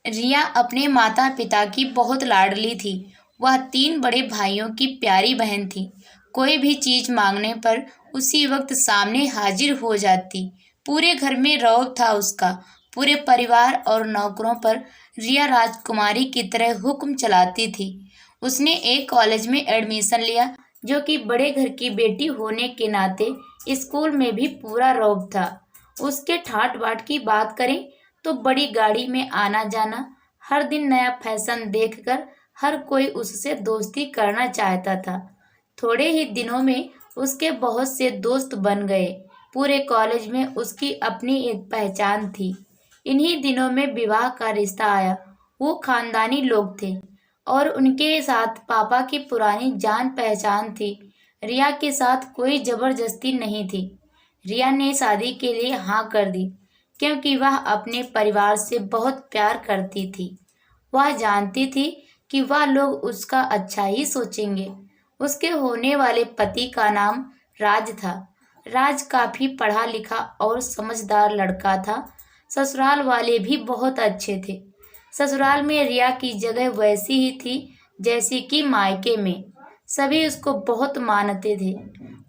रिया अपने माता पिता की बहुत लाडली थी। वह 3 बड़े भाइयों की प्यारी बहन थी। कोई भी चीज मांगने पर उसी वक्त सामने हाजिर हो जाती। पूरे घर में रौब था उसका। पूरे परिवार और नौकरों पर रिया राजकुमारी की तरह हुक्म चलाती थी। उसने एक कॉलेज में एडमिशन लिया, जो कि बड़े घर की बेटी होने के नाते स्कूल में भी पूरा रौब था। उसके ठाट बाट की बात करें तो बड़ी गाड़ी में आना जाना, हर दिन नया फैशन देखकर हर कोई उससे दोस्ती करना चाहता था। थोड़े ही दिनों में उसके बहुत से दोस्त बन गए। पूरे कॉलेज में उसकी अपनी एक पहचान थी। इन्हीं दिनों में विवाह का रिश्ता आया। वो खानदानी लोग थे और उनके साथ पापा की पुरानी जान पहचान थी। रिया के साथ कोई जबरदस्ती नहीं थी। रिया ने शादी के लिए हाँ कर दी, क्योंकि वह अपने परिवार से बहुत प्यार करती थी। वह जानती थी कि वह लोग उसका अच्छा ही सोचेंगे। उसके होने वाले पति का नाम राज था। राज काफी पढ़ा लिखा और समझदार लड़का था। ससुराल वाले भी बहुत अच्छे थे। ससुराल में रिया की जगह वैसी ही थी जैसी कि मायके में। सभी उसको बहुत मानते थे।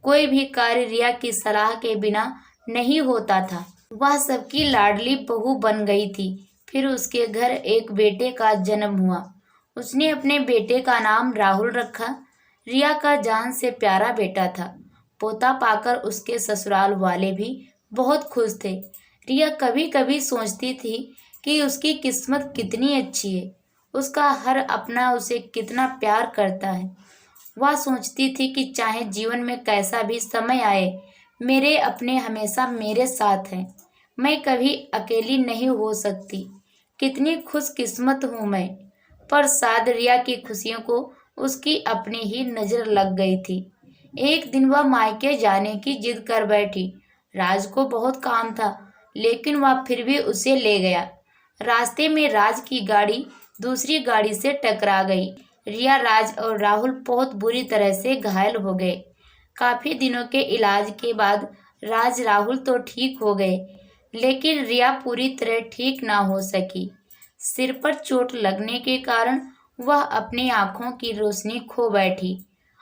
कोई भी कार्य रिया की सलाह के बिना नहीं होता था। वह सबकी लाडली बहू बन गई थी। फिर उसके घर एक बेटे का जन्म हुआ। उसने अपने बेटे का नाम राहुल रखा। रिया का जान से प्यारा बेटा था। पोता पाकर उसके ससुराल वाले भी बहुत खुश थे। रिया कभी कभी सोचती थी कि उसकी किस्मत कितनी अच्छी है। उसका हर अपना उसे कितना प्यार करता है। वह सोचती थी कि चाहे जीवन में कैसा भी समय आए, मेरे अपने हमेशा मेरे साथ हैं। मैं कभी अकेली नहीं हो सकती। कितनी खुशकिस्मत हूँ मैं। पर शायद रिया की खुशियों को उसकी अपनी ही नजर लग गई थी। एक दिन वह मायके जाने की जिद कर बैठी। राज को बहुत काम था, लेकिन वह फिर भी उसे ले गया। रास्ते में राज की गाड़ी दूसरी गाड़ी से टकरा गई। रिया, राज और राहुल बहुत बुरी तरह से घायल हो गए। काफी दिनों के इलाज के बाद राज राहुल तो ठीक हो गए, लेकिन रिया पूरी तरह ठीक ना हो सकी। सिर पर चोट लगने के कारण वह अपनी आंखों की रोशनी खो बैठी।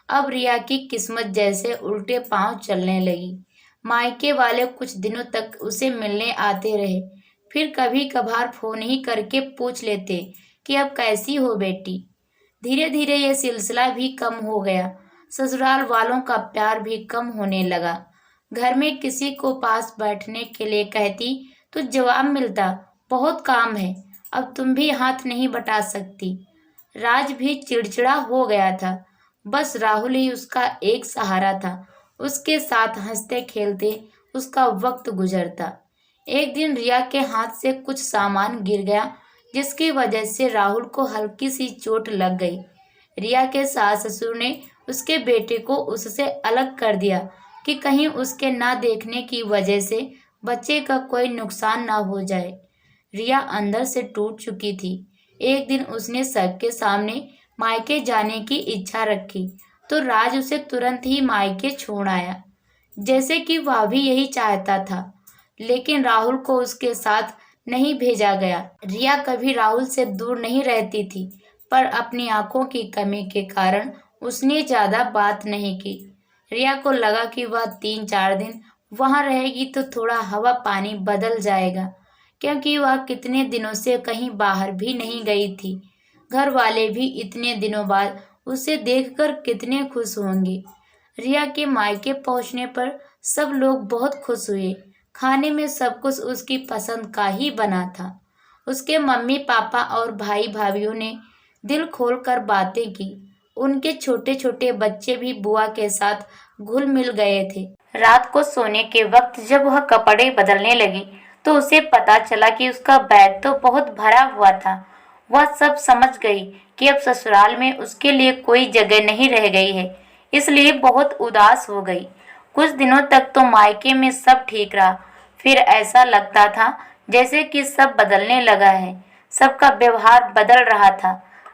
अब रिया की किस्मत जैसे उल्टे पांव चलने लगी। मायके वाले कुछ दिनों तक उसे मिलने आते रहे, फिर कभी कभार फोन ही करके पूछ लेते कि अब कैसी हो बेटी। धीरे धीरे ये सिलसिला भी कम हो गया। ससुराल वालों का प्यार भी कम होने लगा। घर में किसी को पास बैठने के लिए कहती तो जवाब मिलता, बहुत काम है, अब तुम भी हाथ नहीं बटा सकती। राज भी चिड़चिड़ा हो गया था। बस राहुल ही उसका एक सहारा था। उसके साथ हंसते खेलते उसका वक्त गुजरता। एक दिन रिया के हाथ से कुछ सामान गिर गया, जिसकी वजह से राहुल को हल्की सी चोट लग गई। रिया के सास ससुर ने उसके बेटे को उससे अलग कर दिया कि कहीं उसके ना देखने की वजह से बच्चे का कोई नुकसान ना हो जाए। रिया अंदर से टूट चुकी थी। एक दिन उसने सबके सामने मायके जाने की इच्छा रखी, तो राज उसे तुरंत ही मायके छोड़ आया, जैसे कि वह भी यही चाहता था। लेकिन राहुल को उसके साथ नहीं भेजा गया। रिया कभी राहुल से दूर नहीं रहती थी, पर अपनी आंखों की कमी के कारण उसने ज्यादा बात नहीं की। रिया को लगा कि वह 3-4 दिन वहां रहेगी तो थोड़ा हवा पानी बदल जाएगा, क्योंकि वह कितने दिनों से कहीं बाहर भी नहीं गई थी। घर वाले भी इतने दिनों बाद उसे देखकर कितने खुश होंगे। रिया के मायके पहुंचने पर सब लोग बहुत खुश हुए। खाने में सब कुछ उसकी पसंद का ही बना था। उसके मम्मी पापा और भाई भाभीियों ने दिल खोलकर बातें की। उनके छोटे छोटे बच्चे भी बुआ के साथ घुल मिल गए थे। रात को सोने के वक्त जब वह कपड़े बदलने लगी, तो उसे पता चला कि उसका बैग तो बहुत भरा हुआ था। वह सब समझ गई कि अब ससुराल में उसके लिए कोई जगह नहीं रह गई है, इसलिए बहुत उदास हो गई। कुछ दिनों तक तो मायके में सब ठीक रहा। फिर ऐसा लगता था जैसे कि सब बदलने लगा है। सबका व्यवहार बदल रहा था।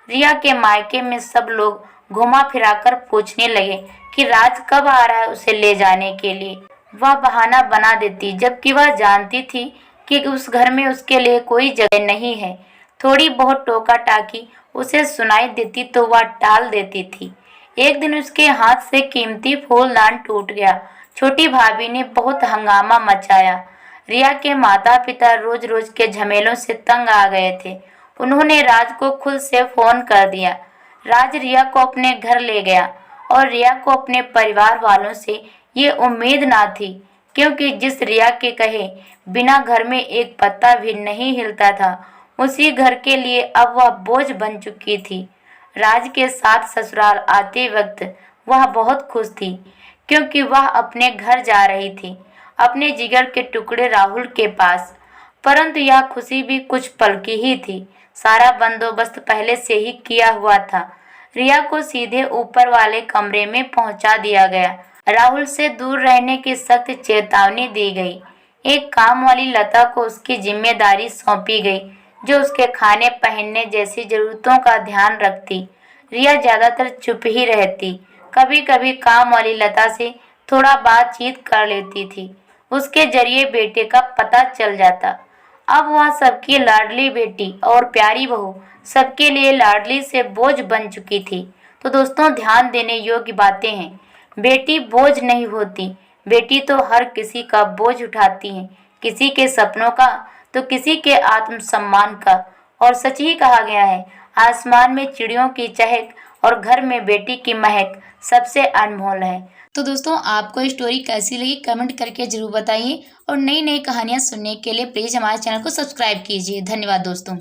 रिया के मायके में सब लोग घुमा फिराकर पूछने लगे कि राज कब आ रहा है उसे ले जाने के लिए। वह बहाना बना देती, जबकि वह जानती थी कि उस घर में उसके लिए कोई जगह नहीं है। थोड़ी बहुत टोका टाकी उसे सुनाई देती तो वह टाल देती थी। एक दिन उसके हाथ से कीमती फूलदान टूट गया। छोटी भाभी ने बहुत हंगामा मचाया। रिया के माता पिता रोज रोज के झमेलों से तंग आ गए थे। उन्होंने राज को खुद से फोन कर दिया। राज रिया को अपने घर ले गया और रिया को अपने परिवार वालों से ये उम्मीद ना थी, क्योंकि जिस रिया के कहे बिना घर में एक पत्ता भी नहीं हिलता था, उसी घर के लिए अब वह बोझ बन चुकी थी। राज के साथ ससुराल आते वक्त वह बहुत खुश थी, क्योंकि वह अपने घर जा रही थी, अपने जिगर के टुकड़े राहुल के पास। परंतु यह खुशी भी कुछ पल की ही थी। सारा बंदोबस्त पहले से ही किया हुआ था। रिया को सीधे ऊपर वाले कमरे में पहुंचा दिया गया। राहुल से दूर रहने की सख्त चेतावनी दी गई। एक काम वाली लता को उसकी जिम्मेदारी सौंपी गई, जो उसके खाने पहनने जैसी जरूरतों का ध्यान रखती। रिया ज्यादातर चुप ही रहती। कभी कभी काम वाली लता से थोड़ा बातचीत कर लेती थी। उसके जरिए बेटे का पता चल जाता। अब वह सबकी लाडली बेटी और प्यारी बहू सबके लिए लाडली से बोझ बन चुकी थी। तो दोस्तों, ध्यान देने योग्य बातें हैं। बेटी बोझ नहीं होती। बेटी तो हर किसी का बोझ उठाती है, किसी के सपनों का तो किसी के आत्मसम्मान का। और सच ही कहा गया है, आसमान में चिड़ियों की चहक और घर में बेटी की महक सबसे अनमोल है। तो दोस्तों, आपको ये स्टोरी कैसी लगी कमेंट करके जरूर बताइए और नई नई कहानियाँ सुनने के लिए प्लीज़ हमारे चैनल को सब्सक्राइब कीजिए। धन्यवाद दोस्तों।